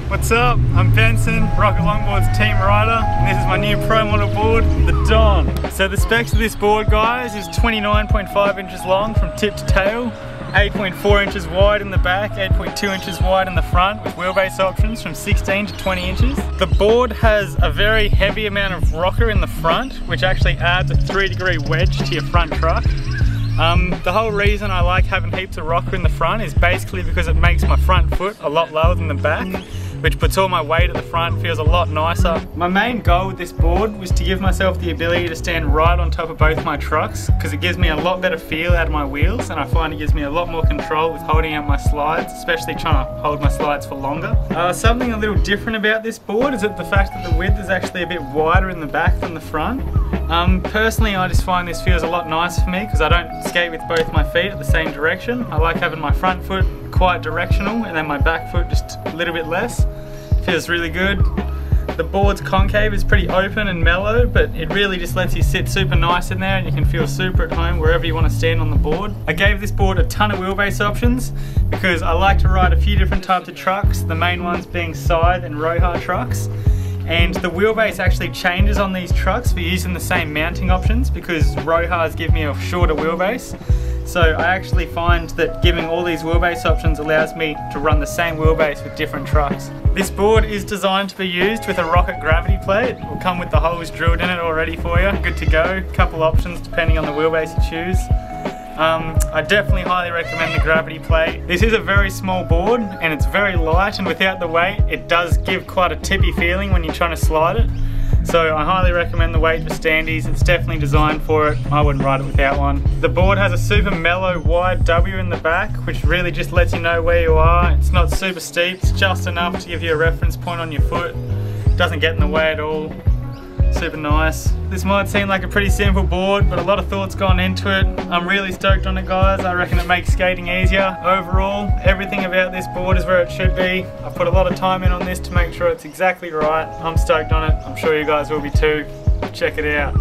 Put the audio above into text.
What's up? I'm Benson, Rocket Longboards team rider, and this is my new pro model board, the Don. So the specs of this board, guys, is 29.5 inches long from tip to tail, 8.4 inches wide in the back, 8.2 inches wide in the front, with wheelbase options from 16 to 20 inches. The board has a very heavy amount of rocker in the front, which actually adds a 3-degree wedge to your front truck. The whole reason I like having heaps of rocker in the front is basically because it makes my front foot a lot lower than the back, which puts all my weight at the front, feels a lot nicer. My main goal with this board was to give myself the ability to stand right on top of both my trucks, because it gives me a lot better feel out of my wheels, and I find it gives me a lot more control with holding out my slides, especially trying to hold my slides for longer. Something a little different about this board is that the fact that the width is actually a bit wider in the back than the front. Personally, I just find this feels a lot nicer for me because I don't skate with both my feet at the same direction. I like having my front foot quite directional and then my back foot just a little bit less. Feels really good. The board's concave is pretty open and mellow, but it really just lets you sit super nice in there and you can feel super at home wherever you want to stand on the board. I gave this board a ton of wheelbase options because I like to ride a few different types of trucks, the main ones being side and row trucks. And the wheelbase actually changes on these trucks for using the same mounting options because row give me a shorter wheelbase. So I actually find that giving all these wheelbase options allows me to run the same wheelbase with different trucks. This board is designed to be used with a rocket gravity plate. It will come with the holes drilled in it already for you. Good to go. Couple options depending on the wheelbase you choose. I definitely highly recommend the gravity plate. This is a very small board and it's very light, and without the weight it does give quite a tippy feeling when you're trying to slide it. So I highly recommend the weight for standees. It's definitely designed for it. I wouldn't ride it without one. The board has a super mellow wide W in the back, which really just lets you know where you are. It's not super steep, it's just enough to give you a reference point on your foot. It doesn't get in the way at all. Super nice. This might seem like a pretty simple board, but a lot of thought's gone into it. I'm really stoked on it, guys. I reckon it makes skating easier. Overall, everything about this board is where it should be. I've put a lot of time in on this to make sure it's exactly right. I'm stoked on it. I'm sure you guys will be too. Check it out.